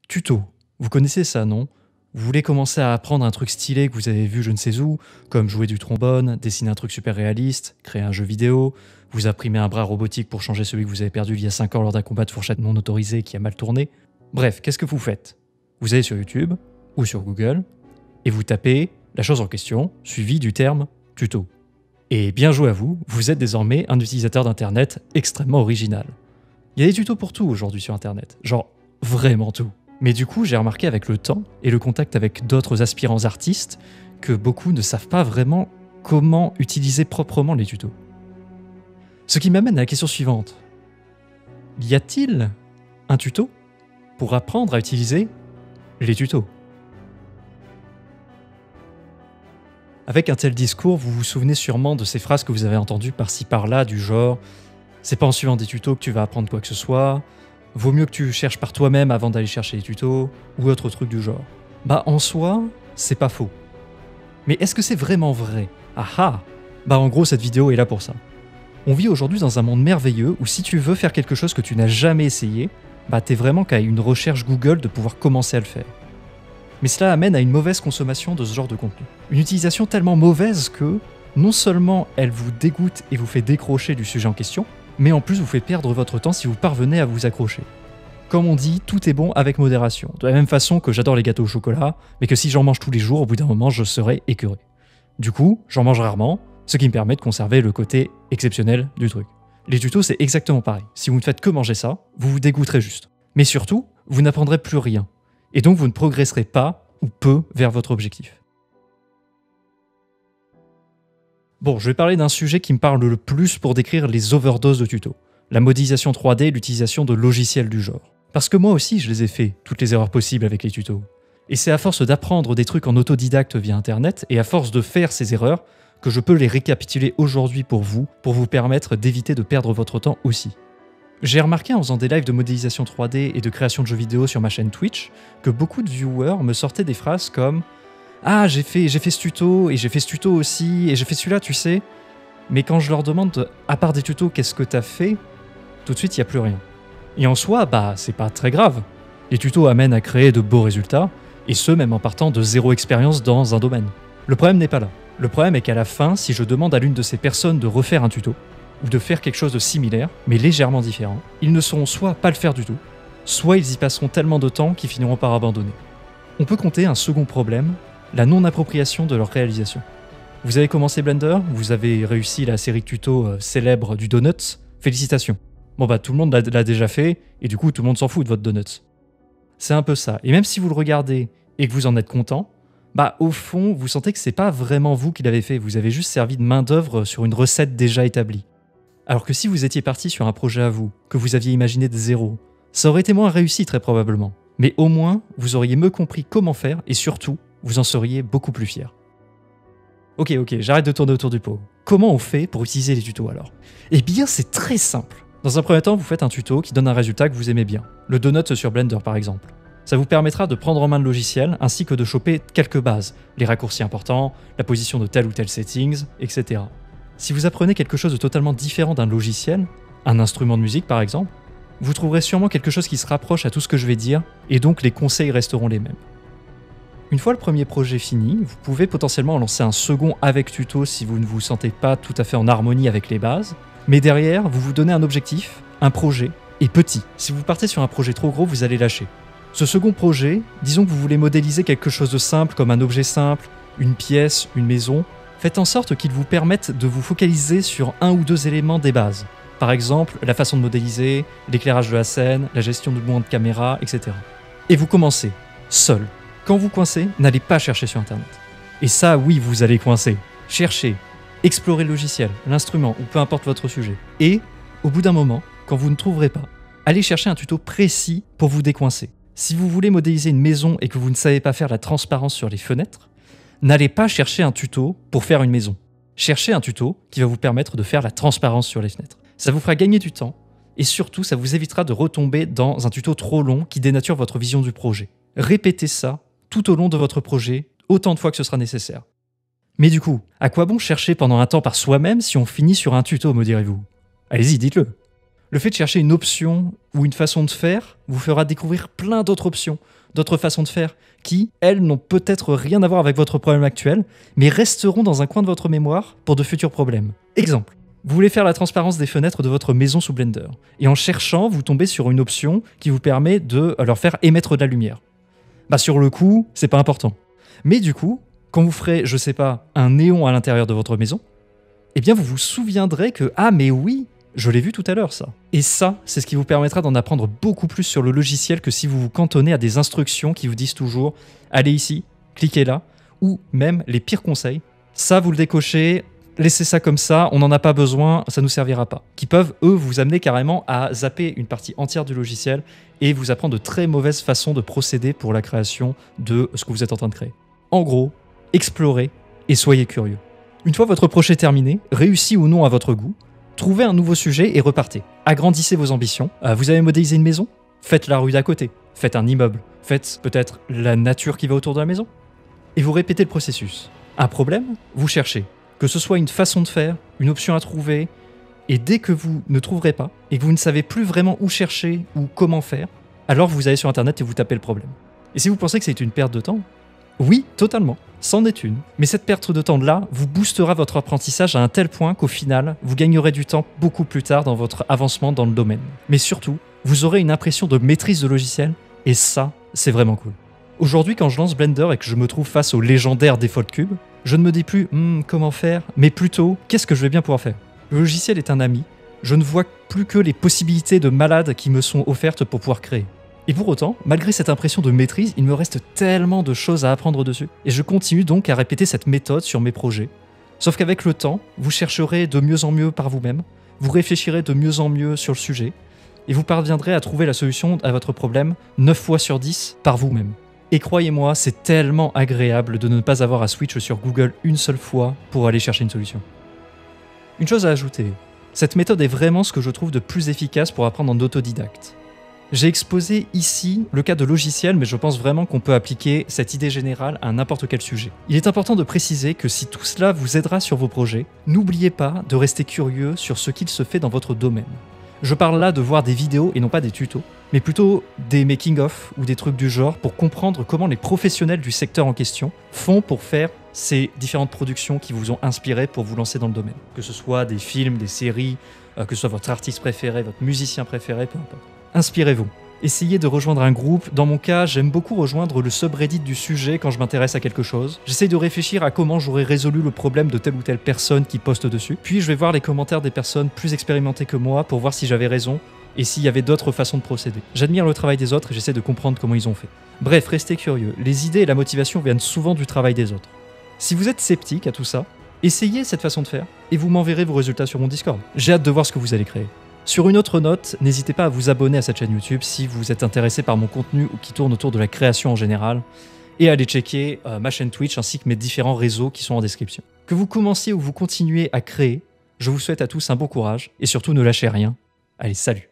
Tuto. Vous connaissez ça, non? Vous voulez commencer à apprendre un truc stylé que vous avez vu je ne sais où, comme jouer du trombone, dessiner un truc super réaliste, créer un jeu vidéo, vous imprimer un bras robotique pour changer celui que vous avez perdu il y a 5 ans lors d'un combat de fourchette non autorisé qui a mal tourné. Bref, qu'est-ce que vous faites? Vous allez sur YouTube ou sur Google et vous tapez la chose en question, suivi du terme tuto. Et bien joué à vous, vous êtes désormais un utilisateur d'internet extrêmement original. Il y a des tutos pour tout aujourd'hui sur internet, genre vraiment tout. Mais du coup, j'ai remarqué avec le temps et le contact avec d'autres aspirants artistes que beaucoup ne savent pas vraiment comment utiliser proprement les tutos. Ce qui m'amène à la question suivante. Y a-t-il un tuto pour apprendre à utiliser les tutos? Avec un tel discours, vous vous souvenez sûrement de ces phrases que vous avez entendues par-ci par-là du genre « c'est pas en suivant des tutos que tu vas apprendre quoi que ce soit », vaut mieux que tu cherches par toi-même avant d'aller chercher les tutos, ou autre truc du genre. Bah en soi, c'est pas faux. Mais est-ce que c'est vraiment vrai? Ah ah! Bah en gros, cette vidéo est là pour ça. On vit aujourd'hui dans un monde merveilleux où si tu veux faire quelque chose que tu n'as jamais essayé, bah t'es vraiment qu'à une recherche Google de pouvoir commencer à le faire. Mais cela amène à une mauvaise consommation de ce genre de contenu. Une utilisation tellement mauvaise que, non seulement elle vous dégoûte et vous fait décrocher du sujet en question, mais en plus vous fait perdre votre temps si vous parvenez à vous accrocher. Comme on dit, tout est bon avec modération. De la même façon que j'adore les gâteaux au chocolat, mais que si j'en mange tous les jours, au bout d'un moment, je serai écœuré. Du coup, j'en mange rarement, ce qui me permet de conserver le côté exceptionnel du truc. Les tutos, c'est exactement pareil. Si vous ne faites que manger ça, vous vous dégoûterez juste. Mais surtout, vous n'apprendrez plus rien. Et donc vous ne progresserez pas, ou peu, vers votre objectif. Bon, je vais parler d'un sujet qui me parle le plus pour décrire les overdoses de tutos. La modélisation 3D et l'utilisation de logiciels du genre. Parce que moi aussi, je les ai fait, toutes les erreurs possibles avec les tutos. Et c'est à force d'apprendre des trucs en autodidacte via Internet, et à force de faire ces erreurs, que je peux les récapituler aujourd'hui pour vous permettre d'éviter de perdre votre temps aussi. J'ai remarqué en faisant des lives de modélisation 3D et de création de jeux vidéo sur ma chaîne Twitch, que beaucoup de viewers me sortaient des phrases comme « Ah, j'ai fait ce tuto, et j'ai fait ce tuto aussi, et j'ai fait celui-là, tu sais ». Mais quand je leur demande « À part des tutos, qu'est-ce que t'as fait ?» tout de suite, il n'y a plus rien. Et en soi, bah, c'est pas très grave. Les tutos amènent à créer de beaux résultats, et ce, même en partant de zéro expérience dans un domaine. Le problème n'est pas là. Le problème est qu'à la fin, si je demande à l'une de ces personnes de refaire un tuto, ou de faire quelque chose de similaire, mais légèrement différent, ils ne sauront soit pas le faire du tout, soit ils y passeront tellement de temps qu'ils finiront par abandonner. On peut compter un second problème, la non-appropriation de leur réalisation. Vous avez commencé Blender, vous avez réussi la série de tutos célèbre du Donuts, félicitations. Bon bah tout le monde l'a déjà fait, et du coup tout le monde s'en fout de votre Donuts. C'est un peu ça, et même si vous le regardez et que vous en êtes content, bah au fond vous sentez que c'est pas vraiment vous qui l'avez fait, vous avez juste servi de main d'œuvre sur une recette déjà établie. Alors que si vous étiez parti sur un projet à vous, que vous aviez imaginé de zéro, ça aurait été moins réussi très probablement. Mais au moins, vous auriez mieux compris comment faire et surtout, vous en seriez beaucoup plus fier. Ok, j'arrête de tourner autour du pot. Comment on fait pour utiliser les tutos alors? Eh bien, c'est très simple. Dans un premier temps, vous faites un tuto qui donne un résultat que vous aimez bien. Le donut sur Blender par exemple. Ça vous permettra de prendre en main le logiciel ainsi que de choper quelques bases, les raccourcis importants, la position de tel ou tel settings, etc. Si vous apprenez quelque chose de totalement différent d'un logiciel, un instrument de musique par exemple, vous trouverez sûrement quelque chose qui se rapproche à tout ce que je vais dire, et donc les conseils resteront les mêmes. Une fois le premier projet fini, vous pouvez potentiellement en lancer un second avec tuto si vous ne vous sentez pas tout à fait en harmonie avec les bases, mais derrière, vous vous donnez un objectif, un projet, et petit. Si vous partez sur un projet trop gros, vous allez lâcher. Ce second projet, disons que vous voulez modéliser quelque chose de simple comme un objet simple, une pièce, une maison, faites en sorte qu'il vous permette de vous focaliser sur un ou deux éléments des bases. Par exemple, la façon de modéliser, l'éclairage de la scène, la gestion du mouvement de caméra, etc. Et vous commencez, seul. Quand vous coincez, n'allez pas chercher sur Internet. Et ça, oui, vous allez coincer. Cherchez, explorez le logiciel, l'instrument, ou peu importe votre sujet. Et, au bout d'un moment, quand vous ne trouverez pas, allez chercher un tuto précis pour vous décoincer. Si vous voulez modéliser une maison et que vous ne savez pas faire la transparence sur les fenêtres, n'allez pas chercher un tuto pour faire une maison. Cherchez un tuto qui va vous permettre de faire la transparence sur les fenêtres. Ça vous fera gagner du temps et surtout, ça vous évitera de retomber dans un tuto trop long qui dénature votre vision du projet. Répétez ça tout au long de votre projet, autant de fois que ce sera nécessaire. Mais du coup, à quoi bon chercher pendant un temps par soi-même si on finit sur un tuto, me direz-vous? Allez-y, dites-le. Le fait de chercher une option ou une façon de faire vous fera découvrir plein d'autres options, d'autres façons de faire qui, elles, n'ont peut-être rien à voir avec votre problème actuel, mais resteront dans un coin de votre mémoire pour de futurs problèmes. Exemple. Vous voulez faire la transparence des fenêtres de votre maison sous Blender, et en cherchant, vous tombez sur une option qui vous permet de leur faire émettre de la lumière. Bah sur le coup, c'est pas important. Mais du coup, quand vous ferez, je sais pas, un néon à l'intérieur de votre maison, eh bien vous vous souviendrez que « Ah mais oui, je l'ai vu tout à l'heure ça ». Et ça, c'est ce qui vous permettra d'en apprendre beaucoup plus sur le logiciel que si vous vous cantonnez à des instructions qui vous disent toujours « Allez ici, cliquez là », ou même les pires conseils. Ça, vous le décochez, laissez ça comme ça, on n'en a pas besoin, ça ne nous servira pas. Qui peuvent, eux, vous amener carrément à zapper une partie entière du logiciel et vous apprendre de très mauvaises façons de procéder pour la création de ce que vous êtes en train de créer. En gros, explorez et soyez curieux. Une fois votre projet terminé, réussi ou non à votre goût, trouvez un nouveau sujet et repartez. Agrandissez vos ambitions. Vous avez modélisé une maison ? Faites la rue d'à côté. Faites un immeuble. Faites peut-être la nature qui va autour de la maison. Et vous répétez le processus. Un problème ? Vous cherchez. Que ce soit une façon de faire, une option à trouver, et dès que vous ne trouverez pas, et que vous ne savez plus vraiment où chercher ou comment faire, alors vous allez sur Internet et vous tapez le problème. Et si vous pensez que c'est une perte de temps, oui, totalement, c'en est une. Mais cette perte de temps-là vous boostera votre apprentissage à un tel point qu'au final, vous gagnerez du temps beaucoup plus tard dans votre avancement dans le domaine. Mais surtout, vous aurez une impression de maîtrise de logiciel, et ça, c'est vraiment cool. Aujourd'hui, quand je lance Blender et que je me trouve face au légendaire Default Cube, je ne me dis plus « comment faire ?», mais plutôt « qu'est-ce que je vais bien pouvoir faire ?» Le logiciel est un ami, je ne vois plus que les possibilités de malade qui me sont offertes pour pouvoir créer. Et pour autant, malgré cette impression de maîtrise, il me reste tellement de choses à apprendre dessus. Et je continue donc à répéter cette méthode sur mes projets. Sauf qu'avec le temps, vous chercherez de mieux en mieux par vous-même, vous réfléchirez de mieux en mieux sur le sujet, et vous parviendrez à trouver la solution à votre problème 9 fois sur 10 par vous-même. Et croyez-moi, c'est tellement agréable de ne pas avoir à switch sur Google une seule fois pour aller chercher une solution. Une chose à ajouter, cette méthode est vraiment ce que je trouve de plus efficace pour apprendre en autodidacte. J'ai exposé ici le cas de logiciels, mais je pense vraiment qu'on peut appliquer cette idée générale à n'importe quel sujet. Il est important de préciser que si tout cela vous aidera sur vos projets, n'oubliez pas de rester curieux sur ce qu'il se fait dans votre domaine. Je parle là de voir des vidéos et non pas des tutos, mais plutôt des making-of ou des trucs du genre pour comprendre comment les professionnels du secteur en question font pour faire ces différentes productions qui vous ont inspiré pour vous lancer dans le domaine. Que ce soit des films, des séries, que ce soit votre artiste préféré, votre musicien préféré, peu importe. Inspirez-vous. Essayez de rejoindre un groupe. Dans mon cas, j'aime beaucoup rejoindre le subreddit du sujet quand je m'intéresse à quelque chose. J'essaye de réfléchir à comment j'aurais résolu le problème de telle ou telle personne qui poste dessus. Puis je vais voir les commentaires des personnes plus expérimentées que moi pour voir si j'avais raison et s'il y avait d'autres façons de procéder. J'admire le travail des autres et j'essaie de comprendre comment ils ont fait. Bref, restez curieux. Les idées et la motivation viennent souvent du travail des autres. Si vous êtes sceptique à tout ça, essayez cette façon de faire et vous m'enverrez vos résultats sur mon Discord. J'ai hâte de voir ce que vous allez créer. Sur une autre note, n'hésitez pas à vous abonner à cette chaîne YouTube si vous êtes intéressé par mon contenu ou qui tourne autour de la création en général, et à aller checker ma chaîne Twitch ainsi que mes différents réseaux qui sont en description. Que vous commenciez ou vous continuez à créer, je vous souhaite à tous un bon courage et surtout ne lâchez rien. Allez, salut!